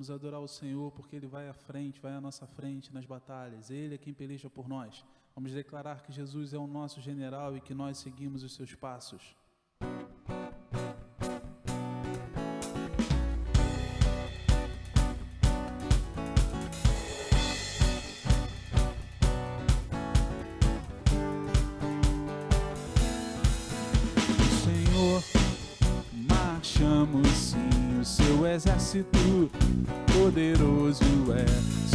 Vamos adorar o Senhor porque Ele vai à frente, vai à nossa frente nas batalhas. Ele é quem peleja por nós. Vamos declarar que Jesus é o nosso general e que nós seguimos os seus passos. Marchamos sim, o seu exército poderoso é.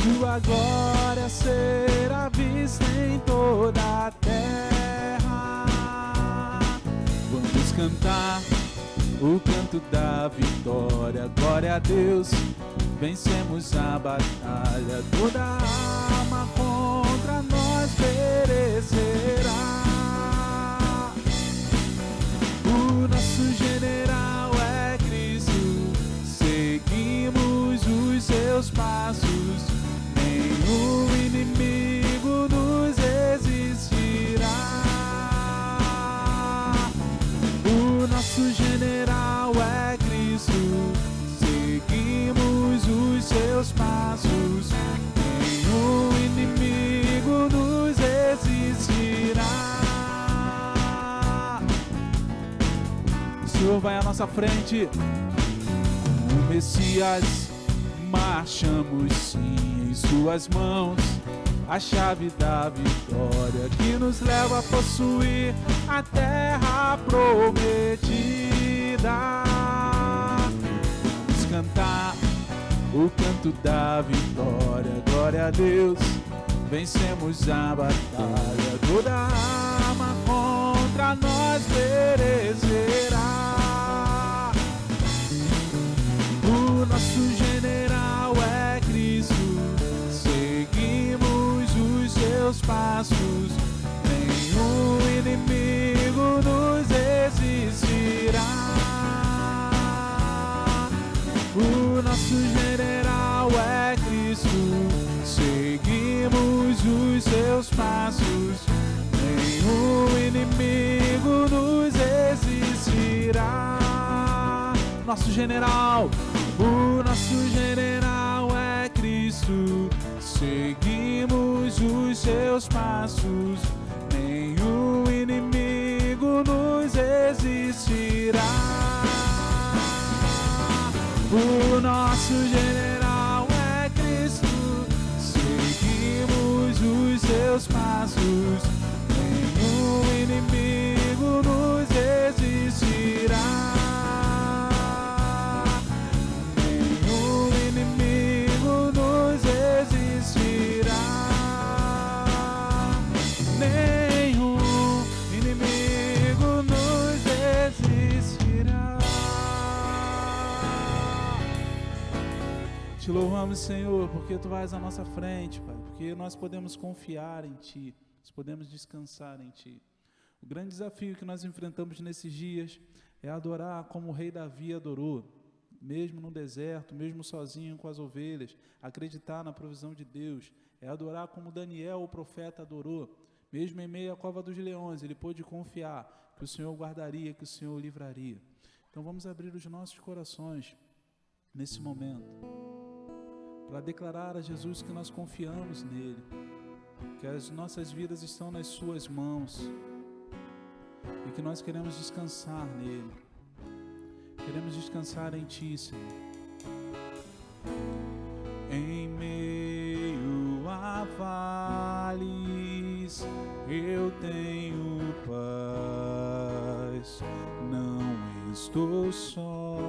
Sua glória será vista em toda a terra. Vamos cantar o canto da vitória. Glória a Deus, vencemos a batalha. Toda arma contra nós perecerá. O nosso general é Cristo, seguimos os seus passos, nenhum inimigo nos resistirá. O nosso general é Cristo, seguimos os seus passos, nenhum inimigo nos resistirá. O Senhor vai à nossa frente, como o Messias, marchamos sim em suas mãos, a chave da vitória que nos leva a possuir a terra prometida. Vamos cantar o canto da vitória, glória a Deus, vencemos a batalha. Toda arma contra nós perecerá. O nosso general é Cristo, seguimos os seus passos, nenhum inimigo nos resistirá. O nosso general é Cristo, seguimos os seus passos, nenhum inimigo nos resistirá. Nosso general, o nosso general é Cristo, seguimos os seus passos, nenhum inimigo nos resistirá. O nosso general é Cristo, seguimos os seus passos, nenhum inimigo nos resistirá. Nenhum inimigo nos resistirá. Nenhum inimigo nos resistirá. Te louvamos, Senhor, porque Tu vais à nossa frente, Pai, porque nós podemos confiar em Ti, nós podemos descansar em Ti. O grande desafio que nós enfrentamos nesses dias é adorar como o rei Davi adorou, mesmo no deserto, mesmo sozinho com as ovelhas, acreditar na provisão de Deus, é adorar como Daniel, o profeta, adorou, mesmo em meio à cova dos leões, ele pôde confiar que o Senhor guardaria, que o Senhor o livraria. Então vamos abrir os nossos corações nesse momento, para declarar a Jesus que nós confiamos nele, que as nossas vidas estão nas suas mãos e que nós queremos descansar nele, queremos descansar em Ti, Senhor. Em meio a vales eu tenho paz, não estou só.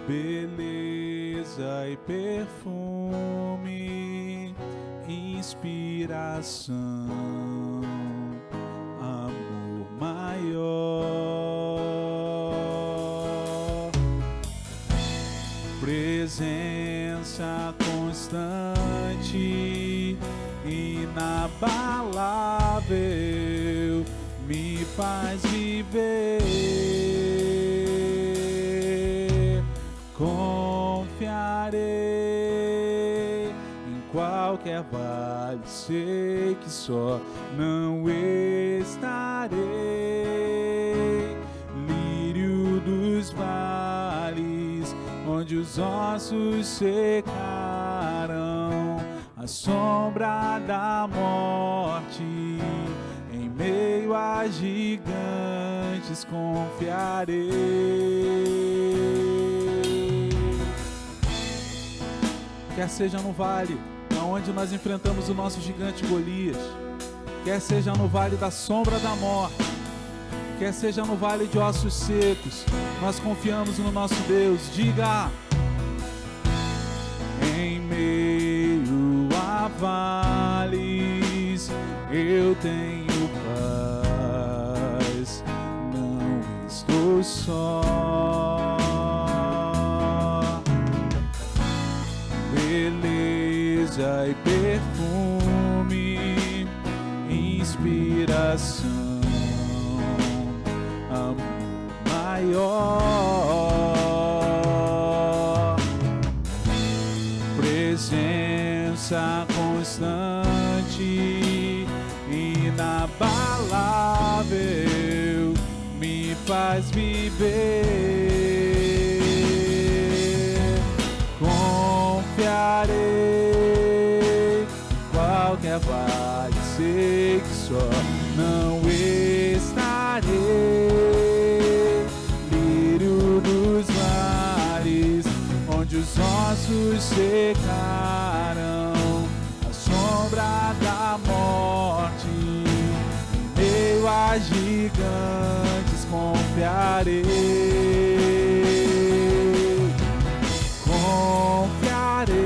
Beleza e perfume, inspiração, amor maior, presença constante, inabalável, me faz viver. Confiarei em qualquer vale, sei que só não estarei. Lírio dos vales, onde os ossos secaram, à sombra da morte, em meio a gigantes confiarei. Quer seja no vale, onde nós enfrentamos o nosso gigante Golias, quer seja no vale da sombra da morte, quer seja no vale de ossos secos, nós confiamos no nosso Deus. Diga: em meio a vales eu tenho paz, não estou só. Beleza e perfume, inspiração, amor maior, presença constante, inabalável, me faz viver. Confiarei, qualquer vale, sei que só não estarei. Lírio dos mares, onde os ossos secaram, à sombra da morte, em meio a gigantes confiarei. Confiarei,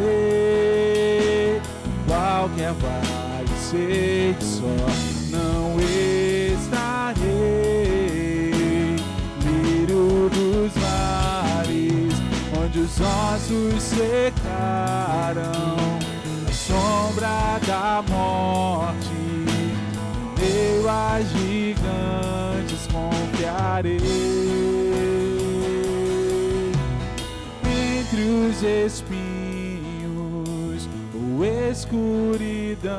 qualquer vale, sei que só não estarei. Lírio dos mares, onde os ossos secaram, à sombra da morte, em meio a gigantes confiarei. Entre os espinhos ou escuridão,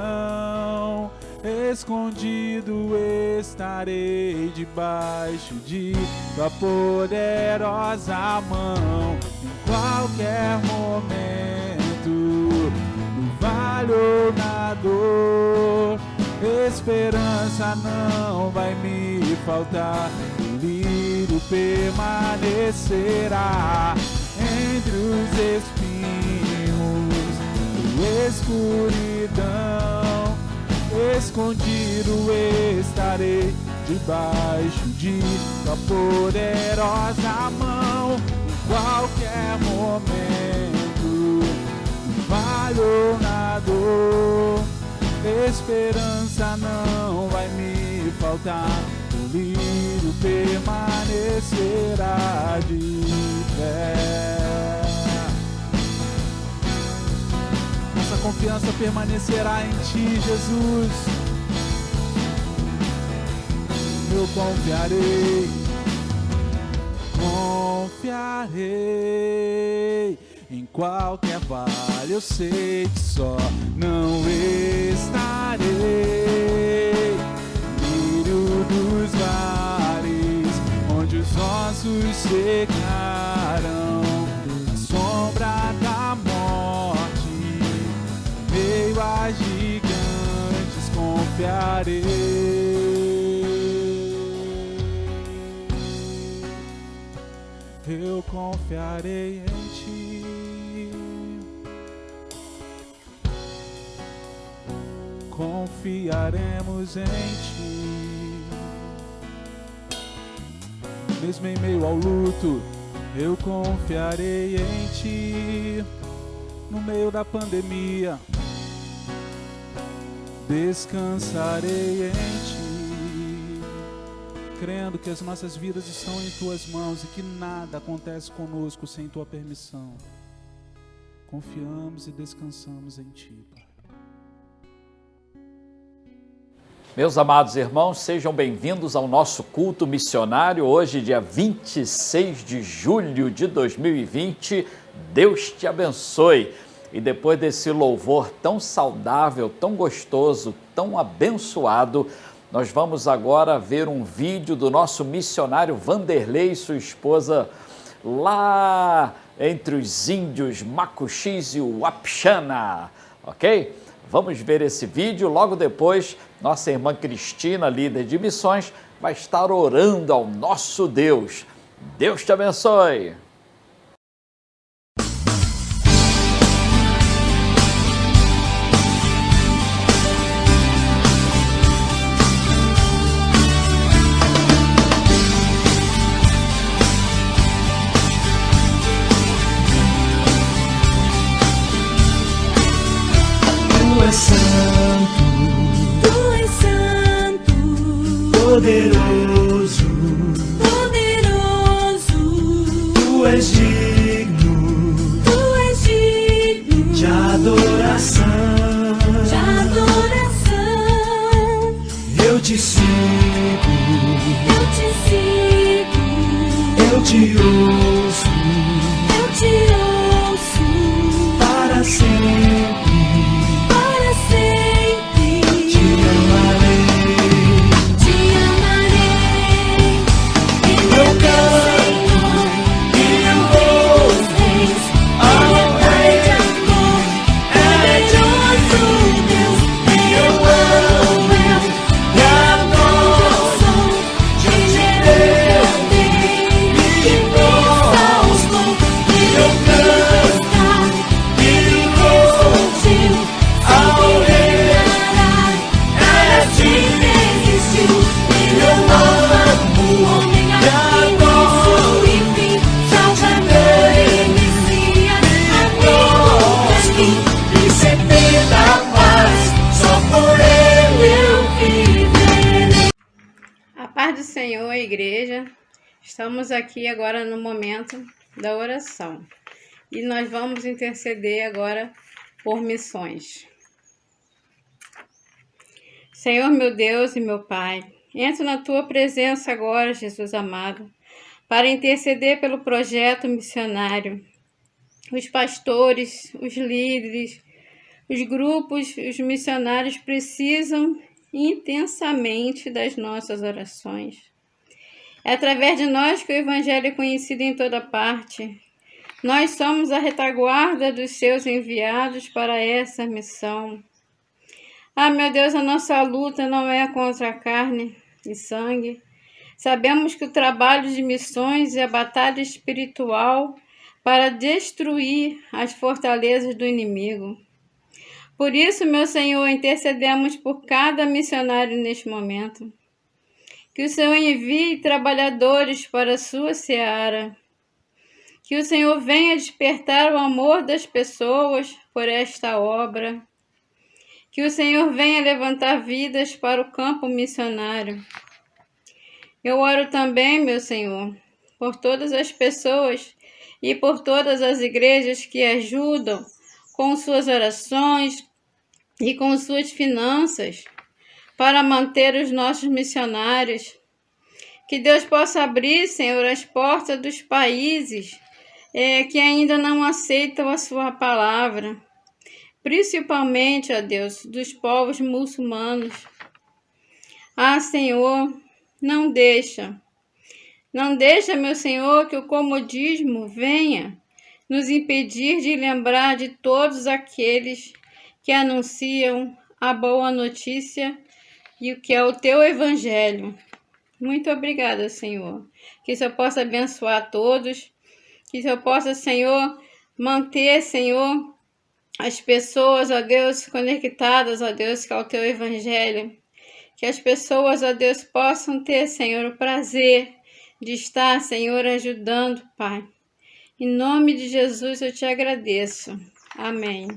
escondido estarei debaixo de tua poderosa mão. Em qualquer momento, no vale ou na dor, esperança não vai me faltar. O lírio permanecerá entre os espinhos, a escuridão, escondido estarei debaixo de tua poderosa mão. Em qualquer momento, no vale ou na dor, esperança não vai me faltar. O lírio permanecerá de pé. Nossa confiança permanecerá em ti, Jesus. Eu confiarei, confiarei. Em qualquer vale eu sei que só não estarei. Lírio dos vales, onde os ossos secaram, a sombra da morte, meio a gigantes confiarei. Eu confiarei em ti. Confiaremos em ti. Mesmo em meio ao luto, eu confiarei em ti. No meio da pandemia, descansarei em ti, crendo que as nossas vidas estão em tuas mãos e que nada acontece conosco sem tua permissão. Confiamos e descansamos em ti, Pai. Meus amados irmãos, sejam bem-vindos ao nosso culto missionário. Hoje, dia 26 de julho de 2020. Deus te abençoe. E depois desse louvor tão saudável, tão gostoso, tão abençoado, nós vamos agora ver um vídeo do nosso missionário Vanderlei e sua esposa lá entre os índios Macuxis e o Wapixana, ok? Vamos ver esse vídeo, logo depois nossa irmã Cristina, líder de missões, vai estar orando ao nosso Deus. Deus te abençoe! Tu és santo, poderoso, tu és digno de adoração. Eu te sigo, eu te ouço, para sempre. Do Senhor, igreja, estamos aqui agora no momento da oração e nós vamos interceder agora por missões. Senhor, meu Deus e meu Pai, entro na tua presença agora, Jesus amado, para interceder pelo projeto missionário. Os pastores, os líderes, os grupos, os missionários precisam intensamente das nossas orações. É através de nós que o Evangelho é conhecido em toda parte. Nós somos a retaguarda dos seus enviados para essa missão. Ah, meu Deus, a nossa luta não é contra a carne e sangue. Sabemos que o trabalho de missões é a batalha espiritual para destruir as fortalezas do inimigo. Por isso, meu Senhor, intercedemos por cada missionário neste momento. Que o Senhor envie trabalhadores para a sua seara. Que o Senhor venha despertar o amor das pessoas por esta obra. Que o Senhor venha levantar vidas para o campo missionário. Eu oro também, meu Senhor, por todas as pessoas e por todas as igrejas que ajudam com suas orações e com suas finanças para manter os nossos missionários. Que Deus possa abrir, Senhor, as portas dos países que ainda não aceitam a sua palavra, principalmente, ó Deus, dos povos muçulmanos. Ah, Senhor, não deixa, meu Senhor, que o comodismo venha nos impedir de lembrar de todos aqueles que anunciam a boa notícia e o que é o teu evangelho. Muito obrigada, Senhor. Que o Senhor possa abençoar todos, que o Senhor possa, Senhor, manter, Senhor, as pessoas, ó Deus, conectadas, ó Deus, ao teu evangelho. Que as pessoas, ó Deus, possam ter, Senhor, o prazer de estar, Senhor, ajudando, Pai. Em nome de Jesus eu te agradeço. Amém.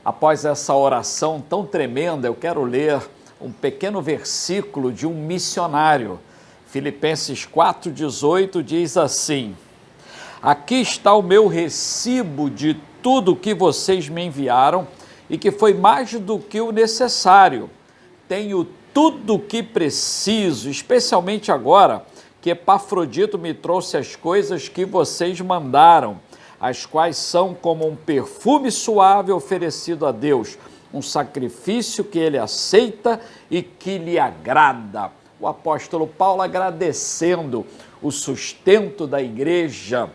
Após essa oração tão tremenda, eu quero ler um pequeno versículo de um missionário. Filipenses 4,18 diz assim: aqui está o meu recibo de tudo que vocês me enviaram e que foi mais do que o necessário. Tenho tudo o que preciso, especialmente agora que Epafrodito me trouxe as coisas que vocês mandaram, as quais são como um perfume suave oferecido a Deus, um sacrifício que ele aceita e que lhe agrada. O apóstolo Paulo agradecendo o sustento da igreja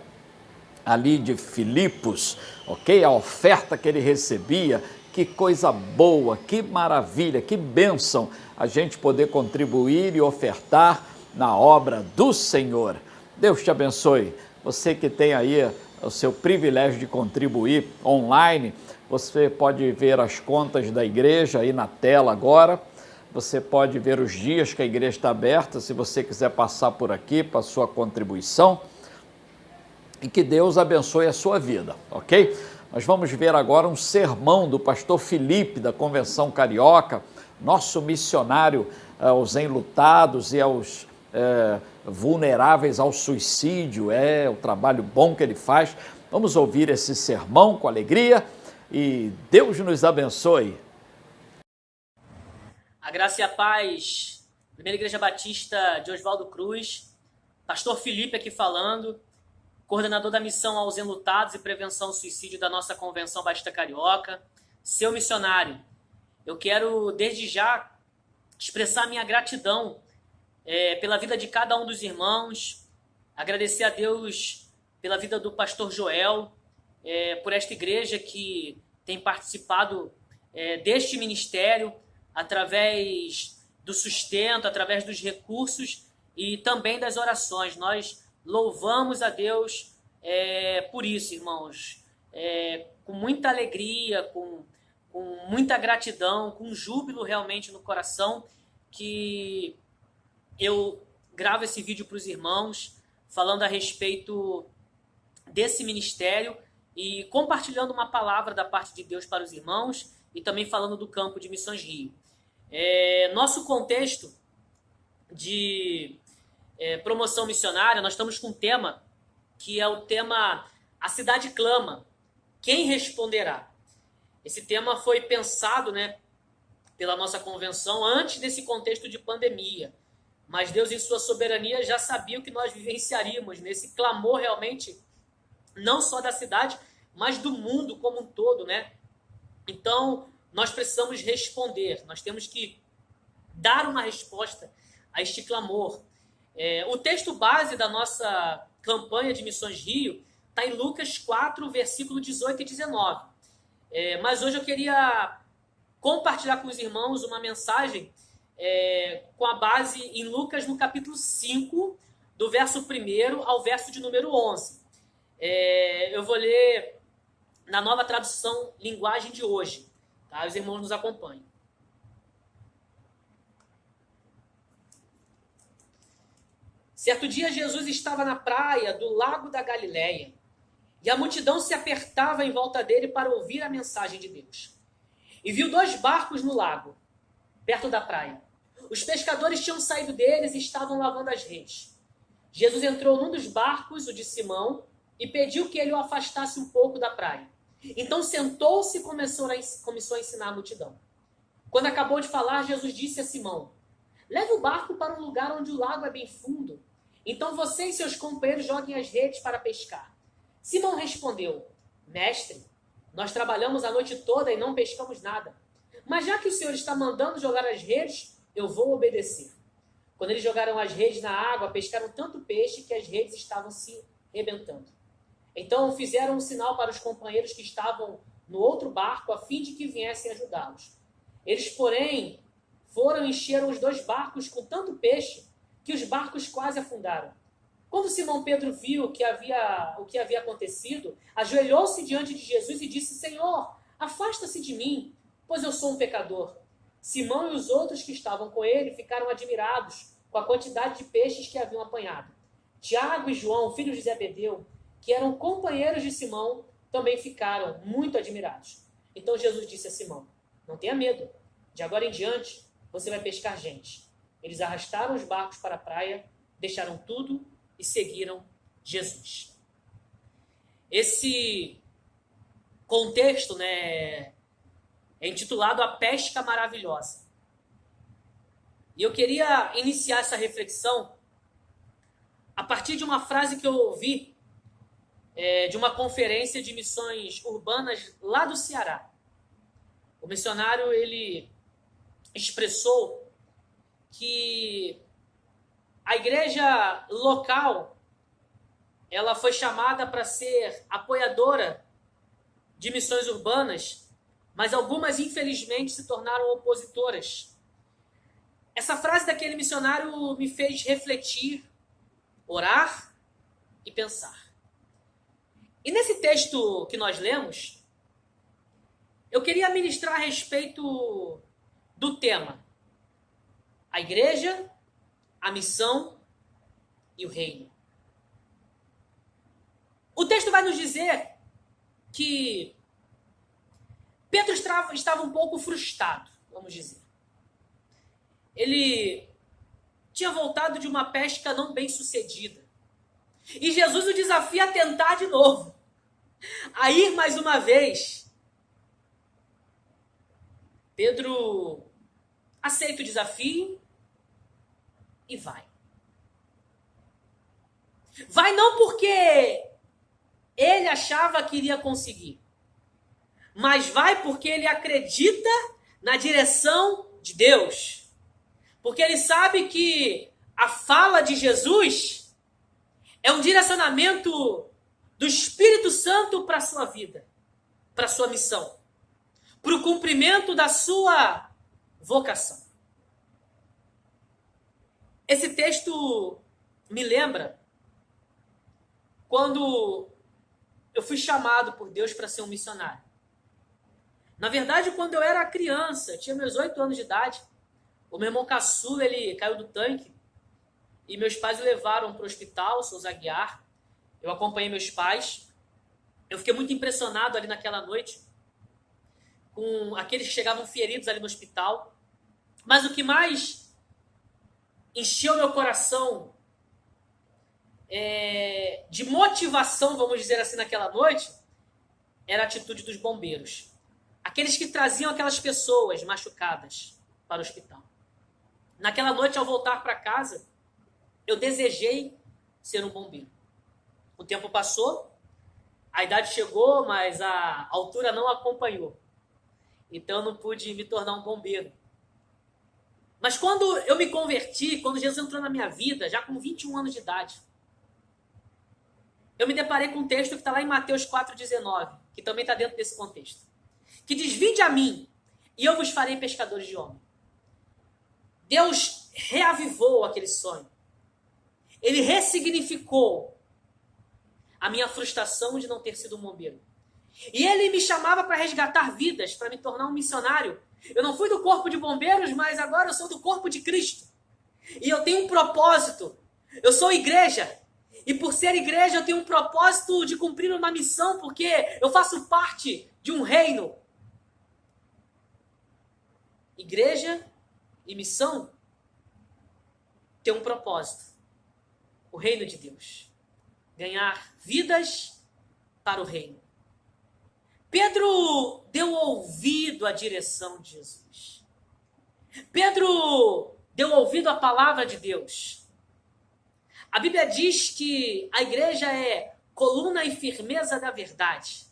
ali de Filipos, ok? A oferta que ele recebia, que coisa boa, que maravilha, que bênção a gente poder contribuir e ofertar na obra do Senhor. Deus te abençoe. Você que tem aí o seu privilégio de contribuir online, você pode ver as contas da igreja aí na tela agora. Você pode ver os dias que a igreja está aberta, se você quiser passar por aqui para a sua contribuição. E que Deus abençoe a sua vida, ok? Nós vamos ver agora um sermão do pastor Felipe, da Convenção Carioca, nosso missionário aos enlutados e aos vulneráveis ao suicídio. É o trabalho bom que ele faz. Vamos ouvir esse sermão com alegria e Deus nos abençoe. A graça e a paz, Primeira Igreja Batista de Oswaldo Cruz, pastor Felipe aqui falando, coordenador da missão aos enlutados e prevenção ao suicídio da nossa Convenção Batista Carioca, seu missionário. Eu quero, desde já, expressar minha gratidão pela vida de cada um dos irmãos, agradecer a Deus pela vida do pastor Joel, por esta igreja que tem participado deste ministério, através do sustento, através dos recursos e também das orações. Nós louvamos a Deus por isso, irmãos, com muita alegria, com muita gratidão, com júbilo realmente no coração, que eu gravo esse vídeo para os irmãos, falando a respeito desse ministério e compartilhando uma palavra da parte de Deus para os irmãos e também falando do campo de Missões Rio. Nosso contexto de promoção missionária, nós estamos com um tema que é o tema A Cidade Clama, quem responderá? Esse tema foi pensado, pela nossa convenção antes desse contexto de pandemia, mas Deus em sua soberania já sabia o que nós vivenciaríamos nesse clamor realmente, não só da cidade, mas do mundo como um todo, Então, nós precisamos responder, nós temos que dar uma resposta a este clamor. O texto base da nossa campanha de Missões Rio está em Lucas 4, versículo 18 e 19. Mas hoje eu queria compartilhar com os irmãos uma mensagem com a base em Lucas, no capítulo 5, do verso 1 ao verso de número 11. Eu vou ler na nova tradução linguagem de hoje. Tá? Os irmãos nos acompanham. Certo dia, Jesus estava na praia do Lago da Galileia e a multidão se apertava em volta dele para ouvir a mensagem de Deus. E viu 2 barcos no lago, perto da praia. Os pescadores tinham saído deles e estavam lavando as redes. Jesus entrou num dos barcos, o de Simão, e pediu que ele o afastasse um pouco da praia. Então sentou-se e começou a ensinar a multidão. Quando acabou de falar, Jesus disse a Simão: leve o barco para um lugar onde o lago é bem fundo. Então você e seus companheiros joguem as redes para pescar. Simão respondeu: mestre, nós trabalhamos a noite toda e não pescamos nada. Mas já que o Senhor está mandando jogar as redes, eu vou obedecer. Quando eles jogaram as redes na água, pescaram tanto peixe que as redes estavam se rebentando. Então fizeram um sinal para os companheiros que estavam no outro barco, a fim de que viessem ajudá-los. Eles, porém, foram e encheram os 2 barcos com tanto peixe que os barcos quase afundaram. Quando Simão Pedro viu o que havia acontecido, ajoelhou-se diante de Jesus e disse: Senhor, afasta-se de mim, pois eu sou um pecador. Simão e os outros que estavam com ele ficaram admirados com a quantidade de peixes que haviam apanhado. Tiago e João, filhos de Zebedeu, que eram companheiros de Simão, também ficaram muito admirados. Então Jesus disse a Simão: não tenha medo, de agora em diante você vai pescar gente. Eles arrastaram os barcos para a praia, deixaram tudo e seguiram Jesus. Esse contexto é intitulado A Pesca Maravilhosa. E eu queria iniciar essa reflexão a partir de uma frase que eu ouvi de uma conferência de missões urbanas lá do Ceará. O missionário ele expressou que A igreja local, ela foi chamada para ser apoiadora de missões urbanas, mas algumas, infelizmente, se tornaram opositoras. Essa frase daquele missionário me fez refletir, orar e pensar. E nesse texto que nós lemos, eu queria ministrar a respeito do tema: a igreja, a missão e o reino. O texto vai nos dizer que Pedro estava um pouco frustrado, vamos dizer. Ele tinha voltado de uma pesca não bem sucedida. E Jesus o desafia a tentar de novo, a ir mais uma vez. Pedro aceita o desafio e vai. Vai não porque ele achava que iria conseguir, mas vai porque ele acredita na direção de Deus. Porque ele sabe que a fala de Jesus é um direcionamento do Espírito Santo para a sua vida, para a sua missão, para o cumprimento da sua vocação. Esse texto me lembra quando eu fui chamado por Deus para ser um missionário. Na verdade, quando eu era criança, tinha meus 8 anos de idade, o meu irmão caçula, ele caiu do tanque e meus pais o levaram para o hospital, Souza Aguiar. Eu acompanhei meus pais. Eu fiquei muito impressionado ali naquela noite com aqueles que chegavam feridos ali no hospital. Mas o que mais encheu meu coração de motivação, vamos dizer assim, naquela noite, era a atitude dos bombeiros. Aqueles que traziam aquelas pessoas machucadas para o hospital. Naquela noite, ao voltar para casa, eu desejei ser um bombeiro. O tempo passou, a idade chegou, mas a altura não acompanhou. Então eu não pude me tornar um bombeiro. Mas quando eu me converti, quando Jesus entrou na minha vida, já com 21 anos de idade, eu me deparei com um texto que está lá em Mateus 4,19, que também está dentro desse contexto. Que diz: vinde a mim, e eu vos farei pescadores de homens. Deus reavivou aquele sonho. Ele ressignificou a minha frustração de não ter sido um bombeiro. E ele me chamava para resgatar vidas, para me tornar um missionário. Eu não fui do corpo de bombeiros, mas agora eu sou do corpo de Cristo. E eu tenho um propósito. Eu sou igreja. E por ser igreja, eu tenho um propósito de cumprir uma missão, porque eu faço parte de um reino. Igreja e missão tem um propósito. O reino de Deus. Ganhar vidas para o reino. Pedro deu ouvido à direção de Jesus. Pedro deu ouvido à palavra de Deus. A Bíblia diz que a igreja é coluna e firmeza da verdade,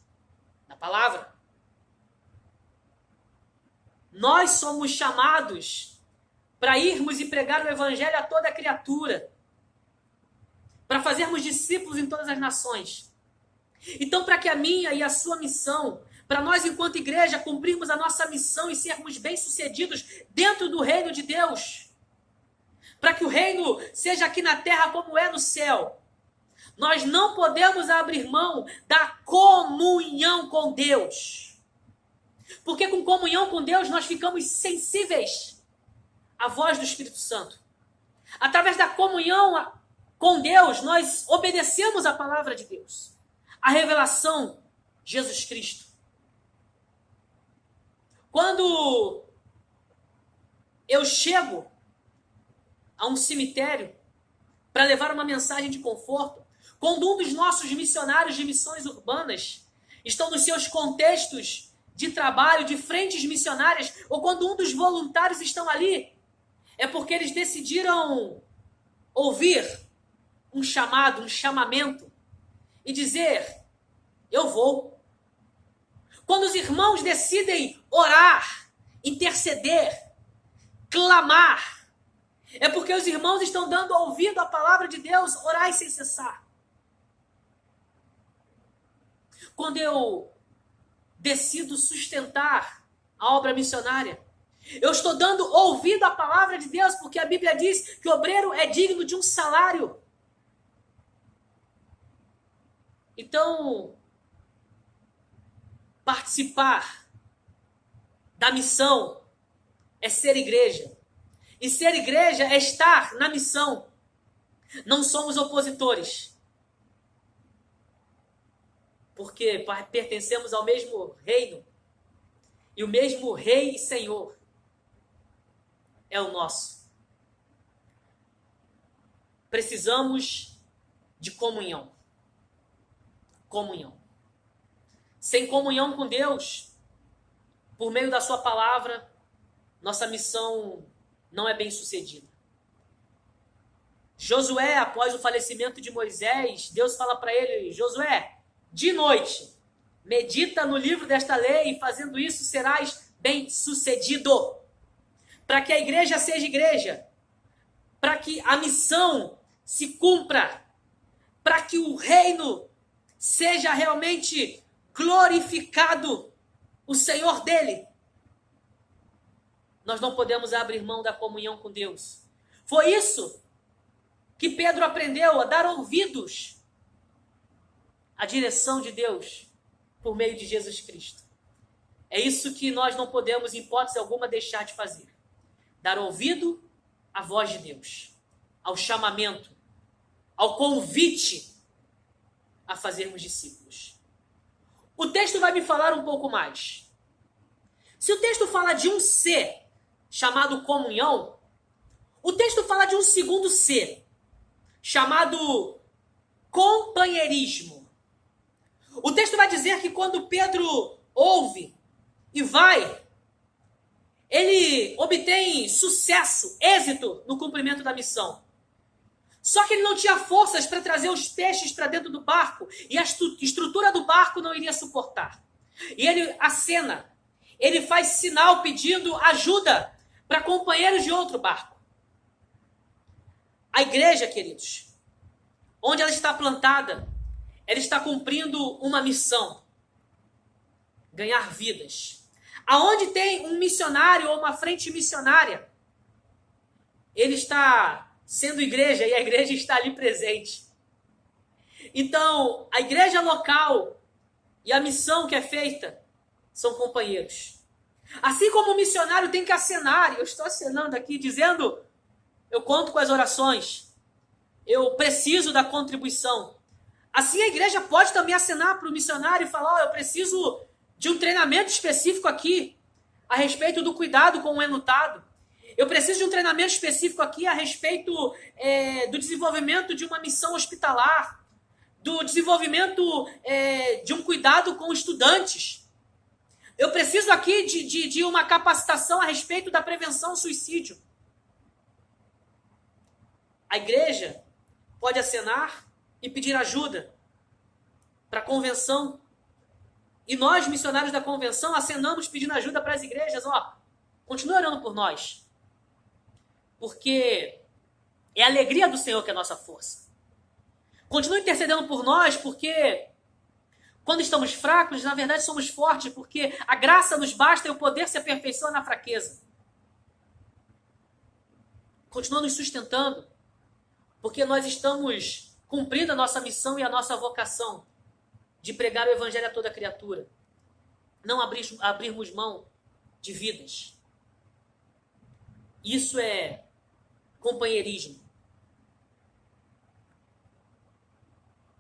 da palavra. Nós somos chamados para irmos e pregar o evangelho a toda criatura, para fazermos discípulos em todas as nações. Então, para que a minha e a sua missão, para nós enquanto igreja cumprirmos a nossa missão e sermos bem-sucedidos dentro do reino de Deus, para que o reino seja aqui na terra como é no céu, nós não podemos abrir mão da comunhão com Deus. Porque com comunhão com Deus nós ficamos sensíveis à voz do Espírito Santo. Através da comunhão com Deus, nós obedecemos a palavra de Deus, a revelação de Jesus Cristo. Quando eu chego a um cemitério para levar uma mensagem de conforto, quando um dos nossos missionários de missões urbanas estão nos seus contextos de trabalho, de frentes missionárias, ou quando um dos voluntários estão ali, é porque eles decidiram ouvir um chamado, um chamamento e dizer: eu vou. Quando os irmãos decidem orar, interceder, clamar, É porque os irmãos estão dando ouvido à palavra de Deus, orai sem cessar. Quando eu decido sustentar a obra missionária, eu estou dando ouvido à palavra de Deus, porque a Bíblia diz que o obreiro é digno de um salário. Então, participar da missão é ser igreja. E ser igreja é estar na missão. Não somos opositores. Porque pertencemos ao mesmo reino. E o mesmo Rei e Senhor é o nosso. Precisamos de comunhão. Comunhão. Sem comunhão com Deus, por meio da sua palavra, nossa missão não é bem sucedida. Josué, após o falecimento de Moisés, Deus fala para ele: Josué, de noite, medita no livro desta lei, e fazendo isso serás bem sucedido. Para que a igreja seja igreja, para que a missão se cumpra, para que o reino seja realmente glorificado, o Senhor dele, nós não podemos abrir mão da comunhão com Deus. Foi isso que Pedro aprendeu, a dar ouvidos à direção de Deus por meio de Jesus Cristo. É isso que nós não podemos, em hipótese alguma, deixar de fazer. Dar ouvido à voz de Deus, ao chamamento, ao convite a fazermos discípulos. O texto vai me falar um pouco mais. Se o texto fala de um ser chamado comunhão, o texto fala de um segundo ser chamado companheirismo. O texto vai dizer que quando Pedro ouve e vai, ele obtém sucesso, êxito no cumprimento da missão. Só que ele não tinha forças para trazer os peixes para dentro do barco, e a estrutura do barco não iria suportar. E ele acena, ele faz sinal pedindo ajuda para companheiros de outro barco. A igreja, queridos, onde ela está plantada, ela está cumprindo uma missão: ganhar vidas. Aonde tem um missionário ou uma frente missionária, ele está sendo igreja, e a igreja está ali presente. Então, a igreja local e a missão que é feita são companheiros. Assim como o missionário tem que acenar, e eu estou acenando aqui dizendo, eu conto com as orações, eu preciso da contribuição. Assim a igreja pode também acenar para o missionário e falar: eu preciso de um treinamento específico aqui a respeito do cuidado com o enlutado. Eu preciso de um treinamento específico aqui a respeito do desenvolvimento de uma missão hospitalar, do desenvolvimento de um cuidado com estudantes. Eu preciso aqui de uma capacitação a respeito da prevenção ao suicídio. A igreja pode acenar e pedir ajuda para a convenção. E nós, missionários da convenção, acenamos pedindo ajuda para as igrejas. Continue orando por nós. Porque é a alegria do Senhor que é a nossa força. Continue intercedendo por nós, porque quando estamos fracos, na verdade somos fortes, porque a graça nos basta e o poder se aperfeiçoa na fraqueza. Continua nos sustentando, porque nós estamos cumprindo a nossa missão e a nossa vocação de pregar o evangelho a toda criatura. Não abrirmos mão de vidas. Isso é companheirismo.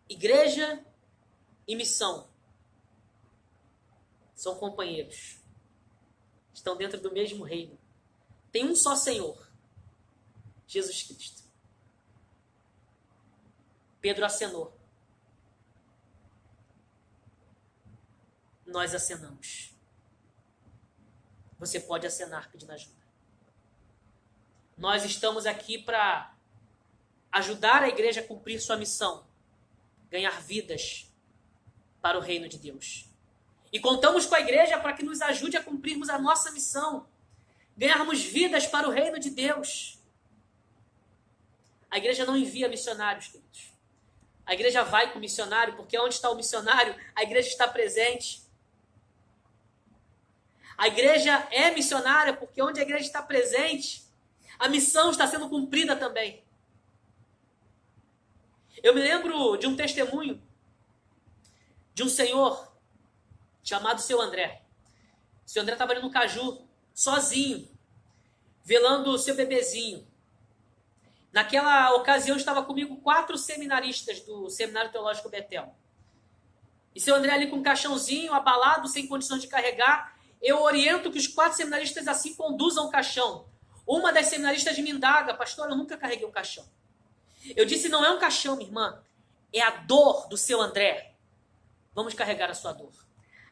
Igreja e missão são companheiros. Estão dentro do mesmo reino. Tem um só Senhor, Jesus Cristo. Pedro acenou. Nós acenamos. Você pode acenar pedindo ajuda. Nós estamos aqui para ajudar a igreja a cumprir sua missão, ganhar vidas para o reino de Deus. E contamos com a igreja para que nos ajude a cumprirmos a nossa missão, ganharmos vidas para o reino de Deus. A igreja não envia missionários, queridos. A igreja vai com o missionário, porque onde está o missionário, a igreja está presente. A igreja é missionária, porque onde a igreja está presente, a missão está sendo cumprida também. Eu me lembro de um testemunho de um senhor chamado Seu André. O Seu André estava ali no Caju, sozinho, velando o seu bebezinho. Naquela ocasião estava comigo 4 seminaristas do Seminário Teológico Betel. E Seu André ali com um caixãozinho, abalado, sem condições de carregar. Eu oriento que os 4 seminaristas assim conduzam o caixão. Uma das seminaristas me indaga: pastor, eu nunca carreguei um caixão. Eu disse: não é um caixão, minha irmã, é a dor do Seu André. Vamos carregar a sua dor.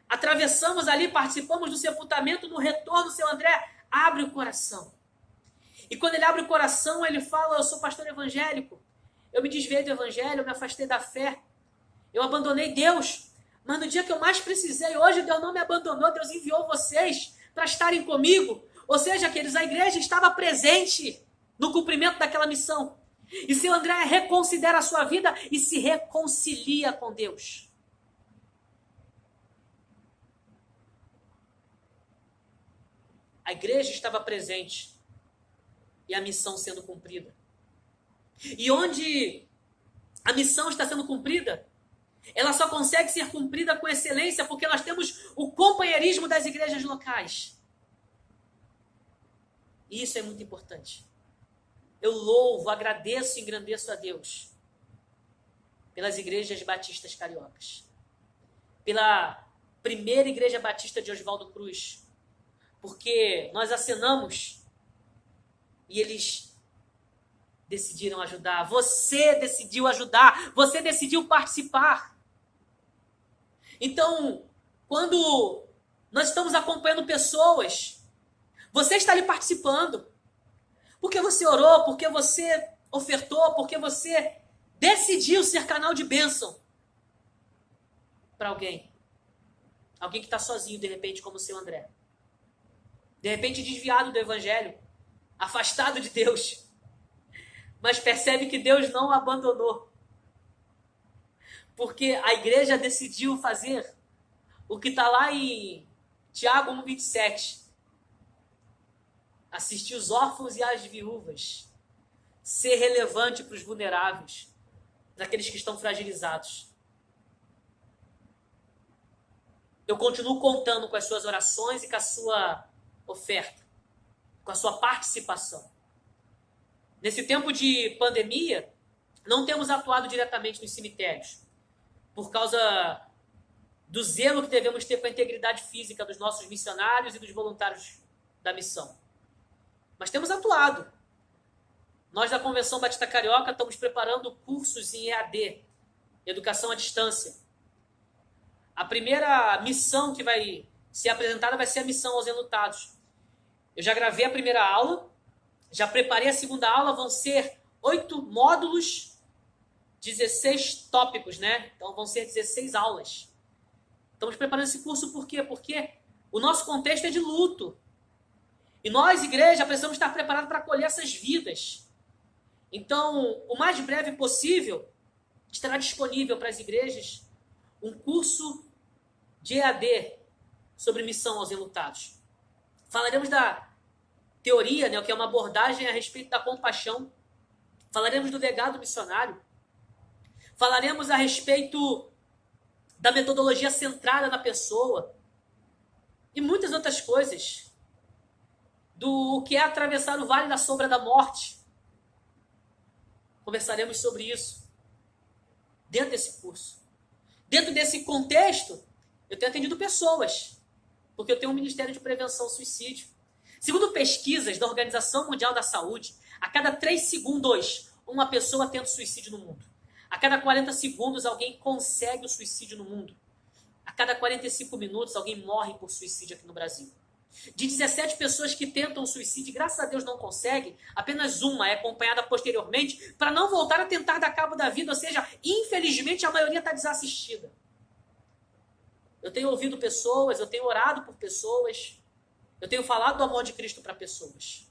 Atravessamos ali, participamos do sepultamento. No retorno, Seu André abre o coração. E quando ele abre o coração, ele fala: eu sou pastor evangélico, eu me desviei do evangelho, eu me afastei da fé, eu abandonei Deus, mas no dia que eu mais precisei, hoje Deus não me abandonou, Deus enviou vocês para estarem comigo. Ou seja, queridos, a igreja estava presente no cumprimento daquela missão. E Seu André reconsidera a sua vida e se reconcilia com Deus. A igreja estava presente e a missão sendo cumprida. E onde a missão está sendo cumprida, ela só consegue ser cumprida com excelência porque nós temos o companheirismo das igrejas locais. E isso é muito importante. Eu louvo, agradeço e engrandeço a Deus pelas igrejas batistas cariocas. Pela primeira igreja batista de Oswaldo Cruz. Porque nós acenamos e eles decidiram ajudar. Você decidiu ajudar. Você decidiu participar. Então, quando nós estamos acompanhando pessoas, você está ali participando. Porque você orou, porque você ofertou, porque você decidiu ser canal de bênção para alguém. Alguém que está sozinho, de repente, como o Seu André. De repente, desviado do evangelho, afastado de Deus. Mas percebe que Deus não o abandonou. Porque a igreja decidiu fazer o que está lá em Tiago 1,27. Assistir os órfãos e as viúvas. Ser relevante para os vulneráveis. Para aqueles que estão fragilizados. Eu continuo contando com as suas orações e com a sua oferta. Com a sua participação. Nesse tempo de pandemia, não temos atuado diretamente nos cemitérios. Por causa do zelo que devemos ter com a integridade física dos nossos missionários e dos voluntários da missão. Mas temos atuado. Nós da Convenção Batista Carioca estamos preparando cursos em EAD, Educação à Distância. A primeira missão que vai ser apresentada vai ser a missão aos enlutados. Eu já gravei a primeira aula, já preparei a segunda aula, vão ser 8 módulos, 16 tópicos, né? Então vão ser 16 aulas. Estamos preparando esse curso por quê? Porque o nosso contexto é de luto. E nós, igreja, precisamos estar preparados para acolher essas vidas. Então, o mais breve possível, estará disponível para as igrejas um curso de EAD sobre missão aos enlutados. Falaremos da teoria, né, que é uma abordagem a respeito da compaixão. Falaremos do legado missionário. Falaremos a respeito da metodologia centrada na pessoa. E muitas outras coisas. Do que é atravessar o vale da sombra da morte. Conversaremos sobre isso dentro desse curso. Dentro desse contexto, eu tenho atendido pessoas, porque eu tenho um Ministério de Prevenção ao Suicídio. Segundo pesquisas da Organização Mundial da Saúde, a cada 3 segundos, uma pessoa tenta suicídio no mundo. A cada 40 segundos, alguém consegue o suicídio no mundo. A cada 45 minutos, alguém morre por suicídio aqui no Brasil. De 17 pessoas que tentam o suicídio, graças a Deus não conseguem, apenas uma é acompanhada posteriormente para não voltar a tentar dar cabo da vida, ou seja, infelizmente a maioria está desassistida. Eu tenho ouvido pessoas, eu tenho orado por pessoas, eu tenho falado do amor de Cristo para pessoas.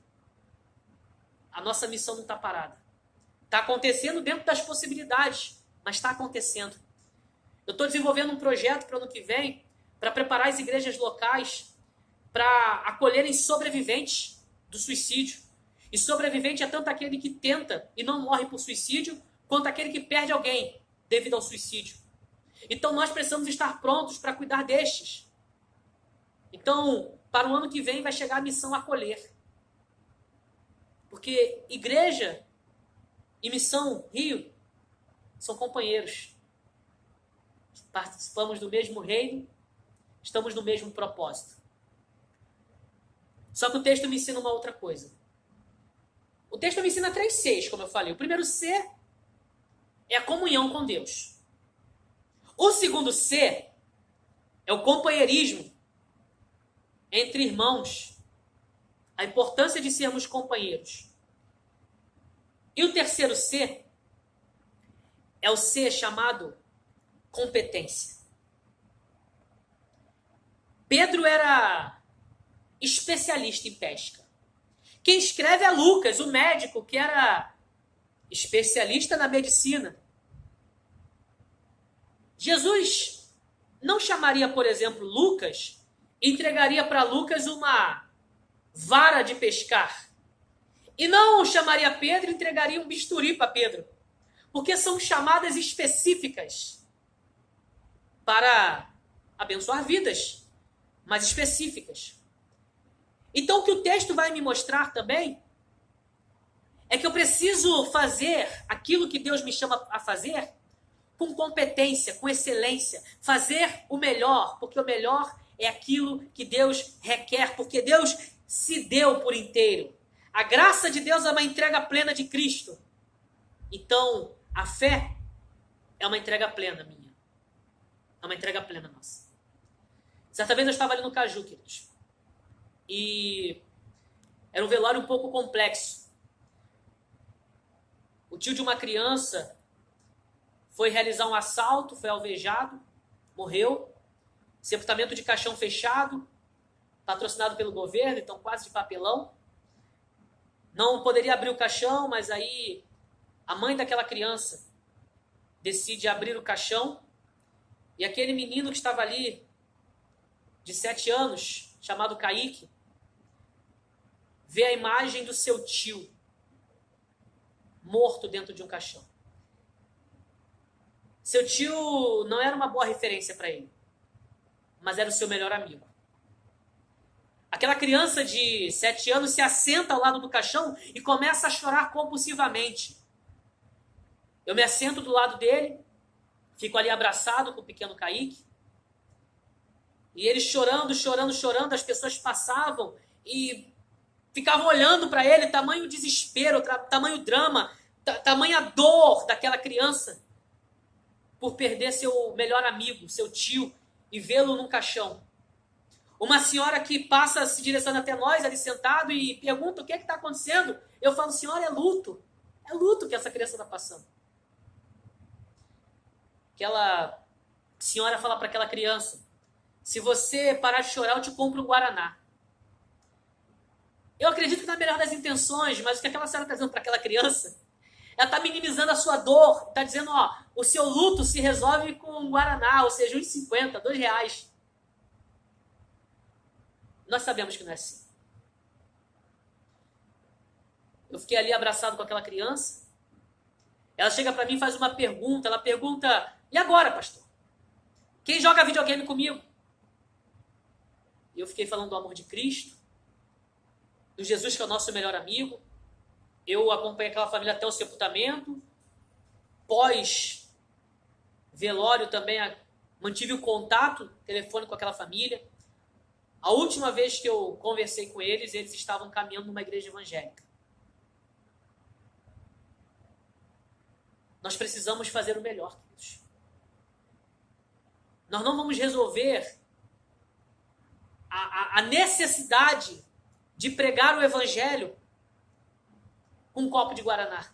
A nossa missão não está parada. Está acontecendo dentro das possibilidades, mas está acontecendo. Eu estou desenvolvendo um projeto para o ano que vem, para preparar as igrejas locais para acolherem sobreviventes do suicídio. E sobrevivente é tanto aquele que tenta e não morre por suicídio, quanto aquele que perde alguém devido ao suicídio. Então nós precisamos estar prontos para cuidar destes. Então, para o ano que vem vai chegar a missão acolher. Porque igreja e missão Rio são companheiros. Participamos do mesmo reino, estamos no mesmo propósito. Só que o texto me ensina uma outra coisa. O texto me ensina 3 Cs, como eu falei. O primeiro C é a comunhão com Deus. O segundo C é o companheirismo entre irmãos. A importância de sermos companheiros. E o terceiro C é o C chamado competência. Pedro era especialista em pesca. Quem escreve é Lucas, o médico, que era especialista na medicina. Jesus não chamaria, por exemplo, Lucas, entregaria para Lucas uma vara de pescar. E não chamaria Pedro e entregaria um bisturi para Pedro. Porque são chamadas específicas para abençoar vidas, mas específicas. Então, o que o texto vai me mostrar também é que eu preciso fazer aquilo que Deus me chama a fazer com competência, com excelência. Fazer o melhor, porque o melhor é aquilo que Deus requer, porque Deus se deu por inteiro. A graça de Deus é uma entrega plena de Cristo. Então, a fé é uma entrega plena minha. É uma entrega plena nossa. Certa vez eu estava ali no Caju, queridos. E era um velório um pouco complexo. O tio de uma criança foi realizar um assalto, foi alvejado, morreu. Sepultamento de caixão fechado, patrocinado pelo governo, então quase de papelão. Não poderia abrir o caixão, mas aí a mãe daquela criança decide abrir o caixão e aquele menino que estava ali, de 7 anos, chamado Kaique, vê a imagem do seu tio morto dentro de um caixão. Seu tio não era uma boa referência para ele, mas era o seu melhor amigo. Aquela criança de 7 anos se assenta ao lado do caixão e começa a chorar compulsivamente. Eu me assento do lado dele, fico ali abraçado com o pequeno Kaique, e ele chorando, chorando, chorando, as pessoas passavam e ficavam olhando para ele, tamanho desespero, tamanho drama, tamanha dor daquela criança por perder seu melhor amigo, seu tio, e vê-lo num caixão. Uma senhora que passa se direcionando até nós, ali sentado, e pergunta o que está acontecendo. Eu falo, senhora, é luto que essa criança está passando. Aquela senhora fala para aquela criança, se você parar de chorar, eu te compro um Guaraná. Eu acredito que na melhor das intenções, mas o que aquela senhora está dizendo para aquela criança, ela está minimizando a sua dor, está dizendo, ó, o seu luto se resolve com um Guaraná, ou seja, R$1,50, R$2. Nós sabemos que não é assim. Eu fiquei ali abraçado com aquela criança. Ela chega para mim e faz uma pergunta. Ela pergunta, e agora, pastor? Quem joga videogame comigo? E eu fiquei falando do amor de Cristo, do Jesus que é o nosso melhor amigo. Eu acompanhei aquela família até o sepultamento. Pós-velório também mantive o contato telefônico com aquela família. A última vez que eu conversei com eles, eles estavam caminhando numa igreja evangélica. Nós precisamos fazer o melhor, queridos. Nós não vamos resolver a necessidade de pregar o evangelho com um copo de Guaraná.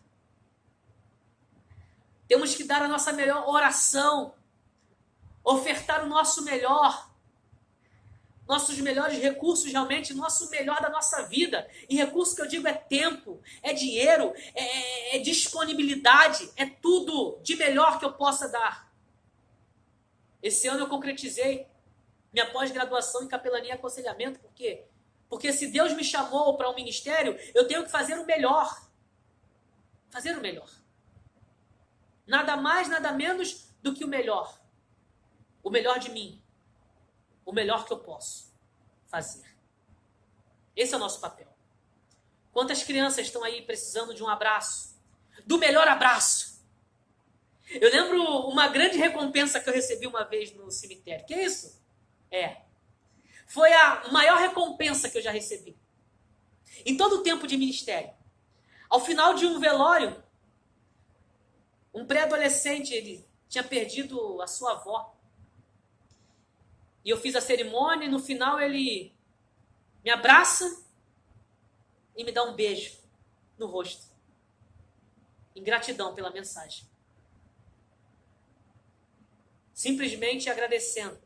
Temos que dar a nossa melhor oração, ofertar o nosso melhor, nossos melhores recursos, realmente, nosso melhor da nossa vida. E recurso que eu digo é tempo, é dinheiro, é disponibilidade, é tudo de melhor que eu possa dar. Esse ano eu concretizei minha pós-graduação em capelania e aconselhamento. Por quê? Porque se Deus me chamou para um ministério, eu tenho que fazer o melhor. Fazer o melhor. Nada mais, nada menos do que o melhor. O melhor de mim. O melhor que eu posso fazer. Esse é o nosso papel. Quantas crianças estão aí precisando de um abraço? Do melhor abraço. Eu lembro uma grande recompensa que eu recebi uma vez no cemitério. Que é isso? Foi a maior recompensa que eu já recebi. Em todo o tempo de ministério. Ao final de um velório, um pré-adolescente, ele tinha perdido a sua avó. E eu fiz a cerimônia e no final ele me abraça e me dá um beijo no rosto. Em gratidão pela mensagem. Simplesmente agradecendo.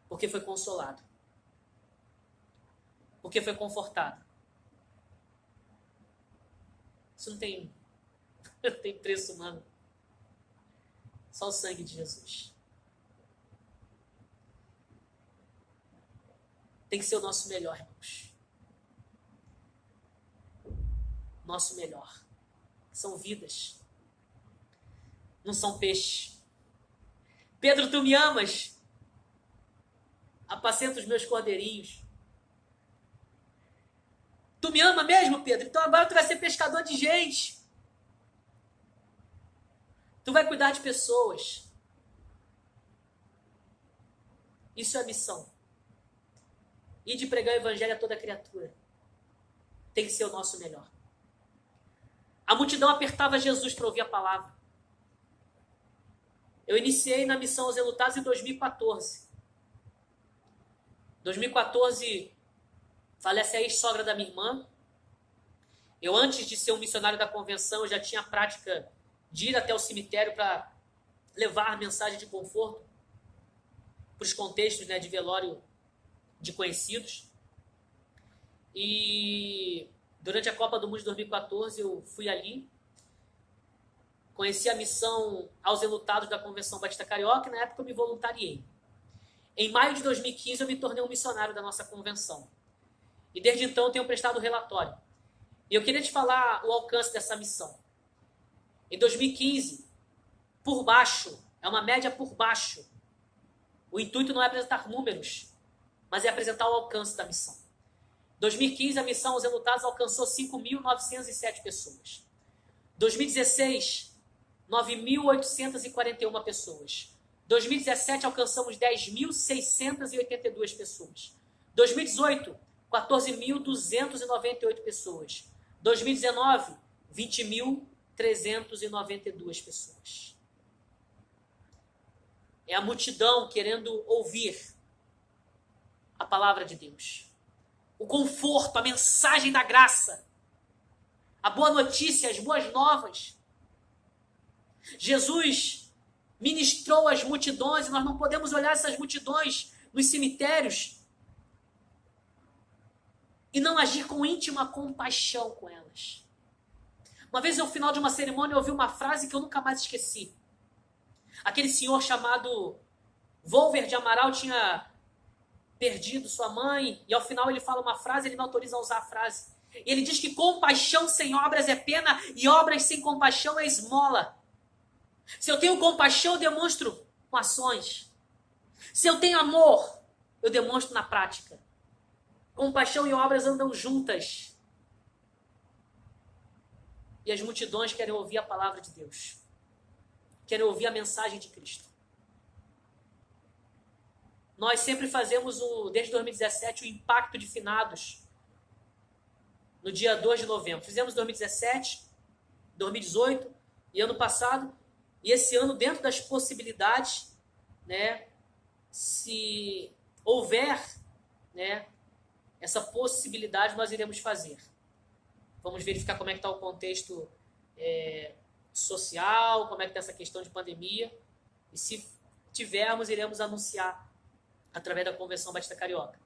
Porque foi consolado. Porque foi confortado. Isso não tem preço humano. Só o sangue de Jesus. Tem que ser o nosso melhor, irmãos. Nosso melhor. São vidas. Não são peixes. Pedro, tu me amas? Apacenta os meus cordeirinhos. Tu me ama mesmo, Pedro? Então agora tu vai ser pescador de gente. Tu vai cuidar de pessoas. Isso é missão. E de pregar o evangelho a toda criatura. Tem que ser o nosso melhor. A multidão apertava Jesus para ouvir a palavra. Eu iniciei na missão aos enlutados em 2014. 2014, falece a ex-sogra da minha irmã. Eu, antes de ser um missionário da convenção, eu já tinha a prática de ir até o cemitério para levar a mensagem de conforto para os contextos, né, de velório de conhecidos. E durante a Copa do Mundo de 2014, eu fui ali. Conheci a missão aos enlutados da Convenção Batista Carioca e na época eu me voluntariei. Em maio de 2015 eu me tornei um missionário da nossa convenção. E desde então eu tenho prestado relatório. E eu queria te falar o alcance dessa missão. Em 2015, por baixo, é uma média por baixo. O intuito não é apresentar números, mas é apresentar o alcance da missão. Em 2015 a missão aos enlutados alcançou 5.907 pessoas. 2016, 9.841 pessoas. 2017 alcançamos 10.682 pessoas. 2018, 14.298 pessoas. 2019, 20.392 pessoas. É a multidão querendo ouvir a palavra de Deus. O conforto, a mensagem da graça. A boa notícia, as boas novas. Jesus ministrou as multidões e nós não podemos olhar essas multidões nos cemitérios e não agir com íntima compaixão com elas. Uma vez, ao final de uma cerimônia, eu ouvi uma frase que eu nunca mais esqueci. Aquele senhor chamado Volver de Amaral tinha perdido sua mãe e ao final ele fala uma frase, ele me autoriza a usar a frase. E ele diz que compaixão sem obras é pena e obras sem compaixão é esmola. Se eu tenho compaixão, eu demonstro com ações. Se eu tenho amor, eu demonstro na prática. Compaixão e obras andam juntas. E as multidões querem ouvir a palavra de Deus. Querem ouvir a mensagem de Cristo. Nós sempre fazemos, desde 2017, o impacto de finados. No dia 2 de novembro. Fizemos 2017, 2018 e ano passado. E esse ano, dentro das possibilidades, né, se houver, né, essa possibilidade, nós iremos fazer. Vamos verificar como é que está o contexto social, como é que está essa questão de pandemia. E se tivermos, iremos anunciar através da Convenção Batista Carioca.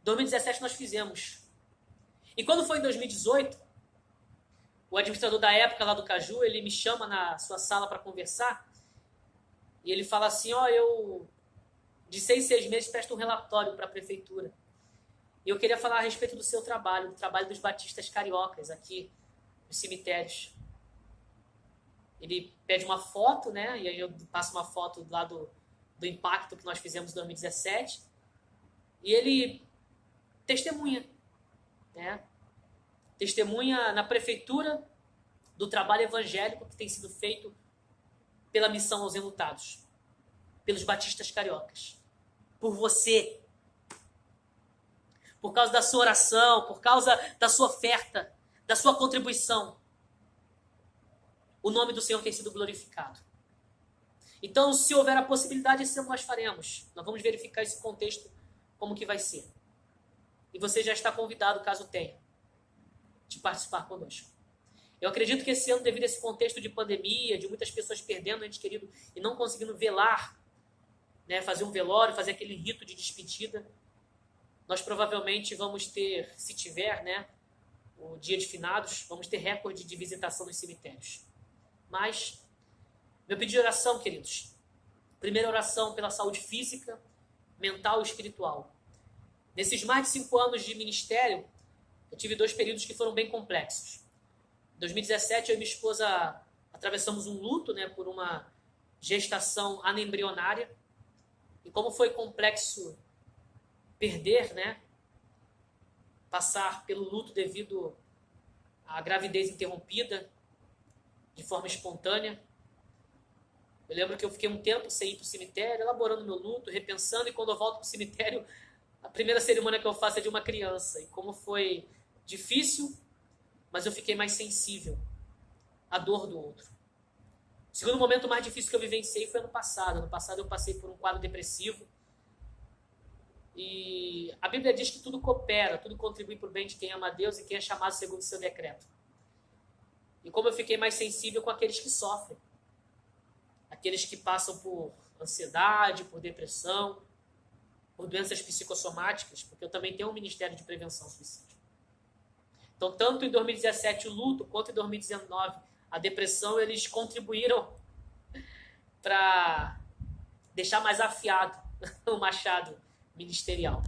Em 2017 nós fizemos. E quando foi em 2018, o administrador da época lá do Caju, ele me chama na sua sala para conversar e ele fala assim, eu de 6 meses presto um relatório para a prefeitura. E eu queria falar a respeito do seu trabalho, do trabalho dos batistas cariocas aqui nos cemitérios. Ele pede uma foto, né? E aí eu passo uma foto lá do impacto que nós fizemos em 2017. E ele testemunha, né? Testemunha na prefeitura do trabalho evangélico que tem sido feito pela missão aos enlutados, pelos batistas cariocas, por você, por causa da sua oração, por causa da sua oferta, da sua contribuição. O nome do Senhor tem sido glorificado. Então, se houver a possibilidade, isso nós faremos. Nós vamos verificar esse contexto, como que vai ser. E você já está convidado, caso tenha, de participar conosco. Eu acredito que esse ano, devido a esse contexto de pandemia, de muitas pessoas perdendo o ente querido e não conseguindo velar, né, fazer um velório, fazer aquele rito de despedida, nós provavelmente vamos ter, se tiver, né, o dia de finados, vamos ter recorde de visitação nos cemitérios. Mas, meu pedido de oração, queridos. Primeira oração pela saúde física, mental e espiritual. Nesses mais de 5 anos de ministério, eu tive 2 períodos que foram bem complexos. Em 2017, eu e minha esposa atravessamos um luto, né, por uma gestação anembrionária. E como foi complexo perder, né, passar pelo luto devido à gravidez interrompida de forma espontânea. Eu lembro que eu fiquei um tempo sem ir para o cemitério, elaborando meu luto, repensando, e quando eu volto para o cemitério, a primeira cerimônia que eu faço é de uma criança. E como foi difícil, mas eu fiquei mais sensível à dor do outro. O segundo momento mais difícil que eu vivenciei foi ano passado. Ano passado eu passei por um quadro depressivo. E a Bíblia diz que tudo coopera, tudo contribui para o bem de quem ama a Deus e quem é chamado segundo o seu decreto. E como eu fiquei mais sensível com aqueles que sofrem, aqueles que passam por ansiedade, por depressão, por doenças psicossomáticas, porque eu também tenho um ministério de prevenção ao suicídio. Então, tanto em 2017 o luto, quanto em 2019 a depressão, eles contribuíram para deixar mais afiado o machado ministerial,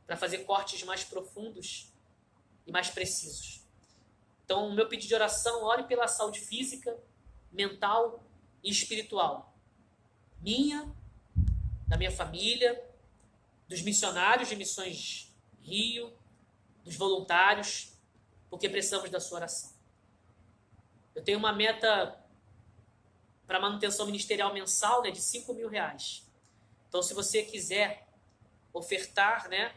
para fazer cortes mais profundos e mais precisos. Então, o meu pedido de oração, ore pela saúde física, mental e espiritual. Minha, da minha família, dos missionários de Missões Rio, dos voluntários, porque precisamos da sua oração. Eu tenho uma meta para manutenção ministerial mensal, né, de R$5.000. Então, se você quiser ofertar, né,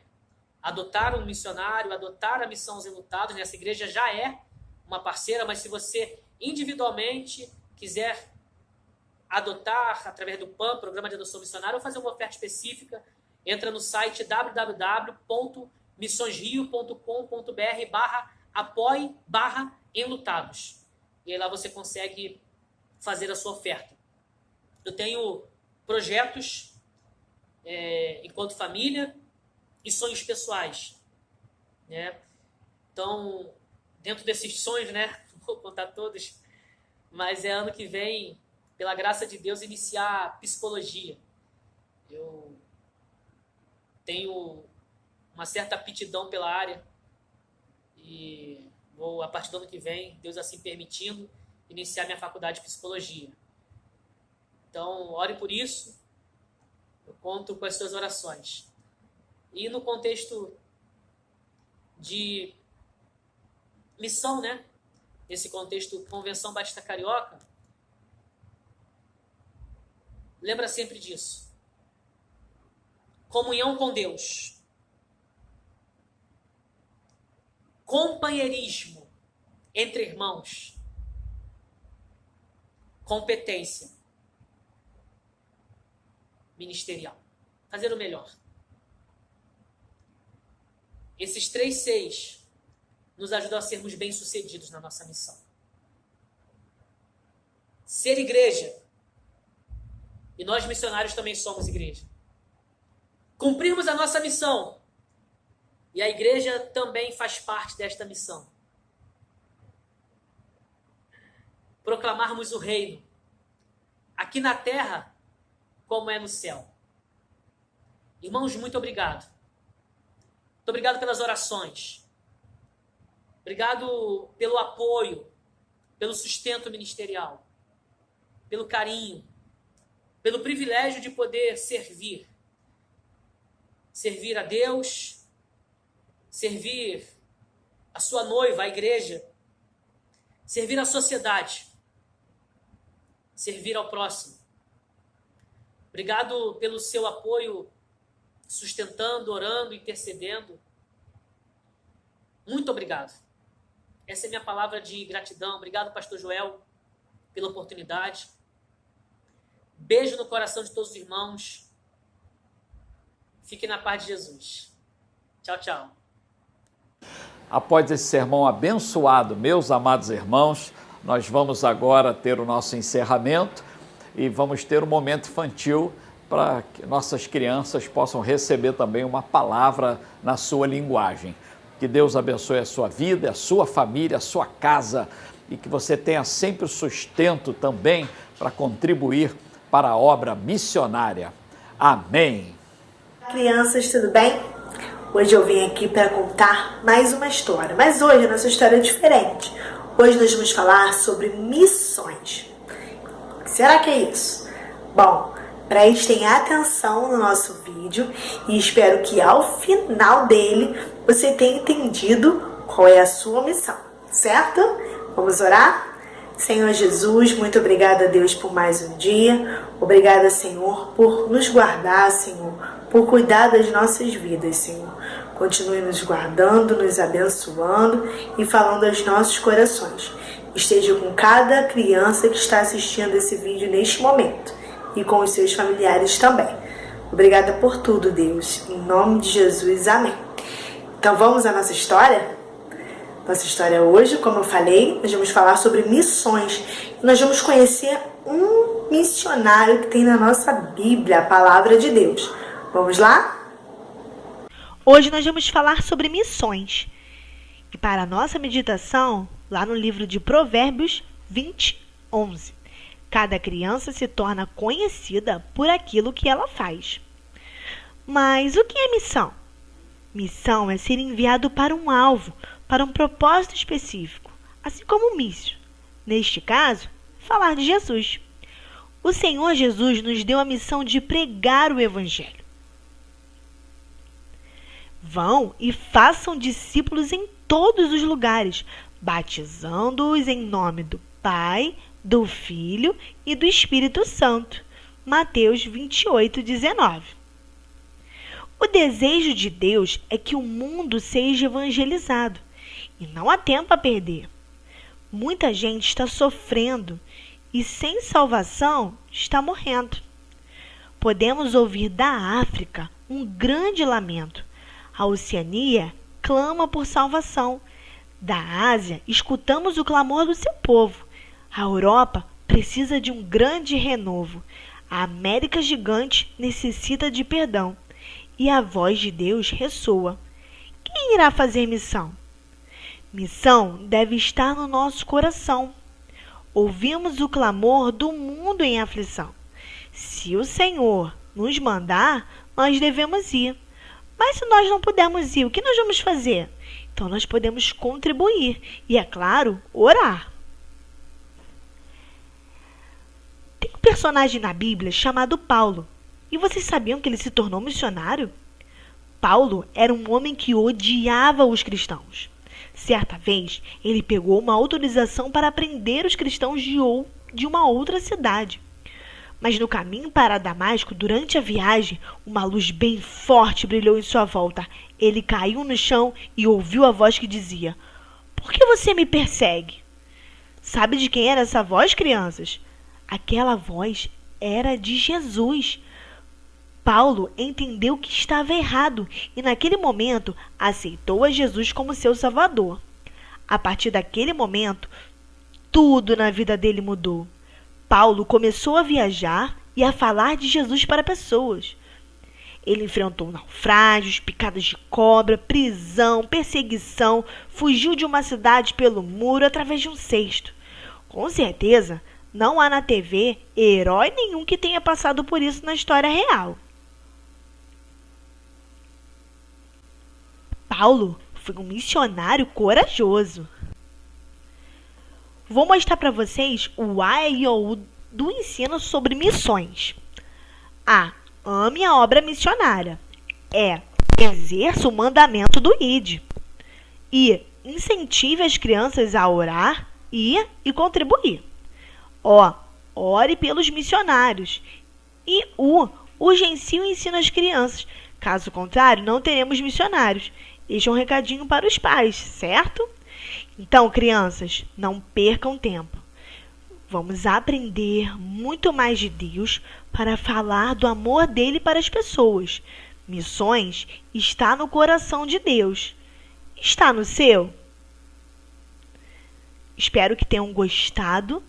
adotar um missionário, adotar a missão aos enlutados, né, essa igreja já é uma parceira, mas se você individualmente quiser adotar através do PAM, Programa de Adoção Missionária, ou fazer uma oferta específica, entra no site www.missionsrio.com.br/apoie/enlutados. E aí lá você consegue fazer a sua oferta. Eu tenho projetos enquanto família e sonhos pessoais, né? Então, dentro desses sonhos, né, não vou contar todos, mas é ano que vem, pela graça de Deus, iniciar psicologia. Eu tenho uma certa aptidão pela área e vou, a partir do ano que vem, Deus assim permitindo, iniciar minha faculdade de psicologia. Então, ore por isso, eu conto com as suas orações. E no contexto de missão, né? Nesse contexto Convenção Batista Carioca, lembra sempre disso. Comunhão com Deus. Companheirismo entre irmãos. Competência ministerial. Fazer o melhor. Esses 3 Cs nos ajudam a sermos bem-sucedidos na nossa missão. Ser igreja. E nós missionários também somos igreja. Cumprirmos a nossa missão. E a igreja também faz parte desta missão. Proclamarmos o reino, aqui na terra, como é no céu. Irmãos, muito obrigado. Muito obrigado pelas orações. Obrigado pelo apoio, pelo sustento ministerial, pelo carinho, pelo privilégio de poder servir. Servir a Deus, servir a sua noiva, a igreja, servir a sociedade, servir ao próximo. Obrigado pelo seu apoio, sustentando, orando, intercedendo. Muito obrigado. Essa é a minha palavra de gratidão. Obrigado, pastor Joel, pela oportunidade. Beijo no coração de todos os irmãos. Fiquem na paz de Jesus. Tchau, tchau. Após esse sermão abençoado, meus amados irmãos, nós vamos agora ter o nosso encerramento e vamos ter um momento infantil para que nossas crianças possam receber também uma palavra na sua linguagem. Que Deus abençoe a sua vida, a sua família, a sua casa e que você tenha sempre o sustento também para contribuir para a obra missionária. Amém. Crianças, tudo bem? Hoje eu vim aqui para contar mais uma história, mas hoje a nossa história é diferente. Hoje nós vamos falar sobre missões. O que será que é isso? Bom, prestem atenção no nosso vídeo e espero que ao final dele você tenha entendido qual é a sua missão, certo? Vamos orar? Senhor Jesus, muito obrigada, Deus, por mais um dia. Obrigada, Senhor, por nos guardar, Senhor, por cuidar das nossas vidas, Senhor. Continue nos guardando, nos abençoando e falando aos nossos corações. Esteja com cada criança que está assistindo esse vídeo neste momento e com os seus familiares também. Obrigada por tudo, Deus. Em nome de Jesus, amém. Então vamos à nossa história? Nossa história hoje, como eu falei, nós vamos falar sobre missões. Nós vamos conhecer um missionário que tem na nossa Bíblia, a Palavra de Deus. Vamos lá? Hoje nós vamos falar sobre missões. E para a nossa meditação, lá no livro de Provérbios 20:11, cada criança se torna conhecida por aquilo que ela faz. Mas o que é missão? Missão é ser enviado para um alvo, para um propósito específico, assim como missio. Neste caso, falar de Jesus. O Senhor Jesus nos deu a missão de pregar o Evangelho. Vão e façam discípulos em todos os lugares, batizando-os em nome do Pai, do Filho e do Espírito Santo. Mateus 28:19. O desejo de Deus é que o mundo seja evangelizado e não há tempo a perder. Muita gente está sofrendo e sem salvação está morrendo. Podemos ouvir da África um grande lamento. A Oceania clama por salvação. Da Ásia, escutamos o clamor do seu povo. A Europa precisa de um grande renovo. A América gigante necessita de perdão. E a voz de Deus ressoa. Quem irá fazer missão? Missão deve estar no nosso coração. Ouvimos o clamor do mundo em aflição. Se o Senhor nos mandar, nós devemos ir. Mas se nós não pudermos ir, o que nós vamos fazer? Então nós podemos contribuir e, é claro, orar. Tem um personagem na Bíblia chamado Paulo. E vocês sabiam que ele se tornou missionário? Paulo era um homem que odiava os cristãos. Certa vez, ele pegou uma autorização para prender os cristãos de uma outra cidade. Mas no caminho para Damasco, durante a viagem, uma luz bem forte brilhou em sua volta. Ele caiu no chão e ouviu a voz que dizia: "Por que você me persegue?" Sabe de quem era essa voz, crianças? Aquela voz era de Jesus. Paulo entendeu que estava errado e, naquele momento, aceitou a Jesus como seu Salvador. A partir daquele momento, tudo na vida dele mudou. Paulo começou a viajar e a falar de Jesus para pessoas. Ele enfrentou naufrágios, picadas de cobra, prisão, perseguição, fugiu de uma cidade pelo muro através de um cesto. Com certeza, não há na TV herói nenhum que tenha passado por isso na história real. Paulo foi um missionário corajoso. Vou mostrar para vocês o A e o U do ensino sobre missões. A. Ame a obra missionária. E. Exerça o mandamento do ID. I. Incentive as crianças a orar e contribuir. O. Ore pelos missionários. E U. Urgencie o ensino às crianças. Caso contrário, não teremos missionários. Este é um recadinho para os pais, certo? Então, crianças, não percam tempo. Vamos aprender muito mais de Deus para falar do amor dele para as pessoas. Missões está no coração de Deus. Está no seu? Espero que tenham gostado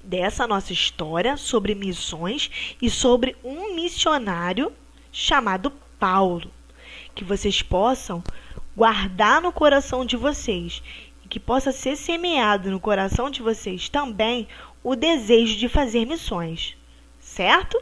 dessa nossa história sobre missões e sobre um missionário chamado Paulo. Que vocês possam guardar no coração de vocês e que possa ser semeado no coração de vocês também o desejo de fazer missões, certo?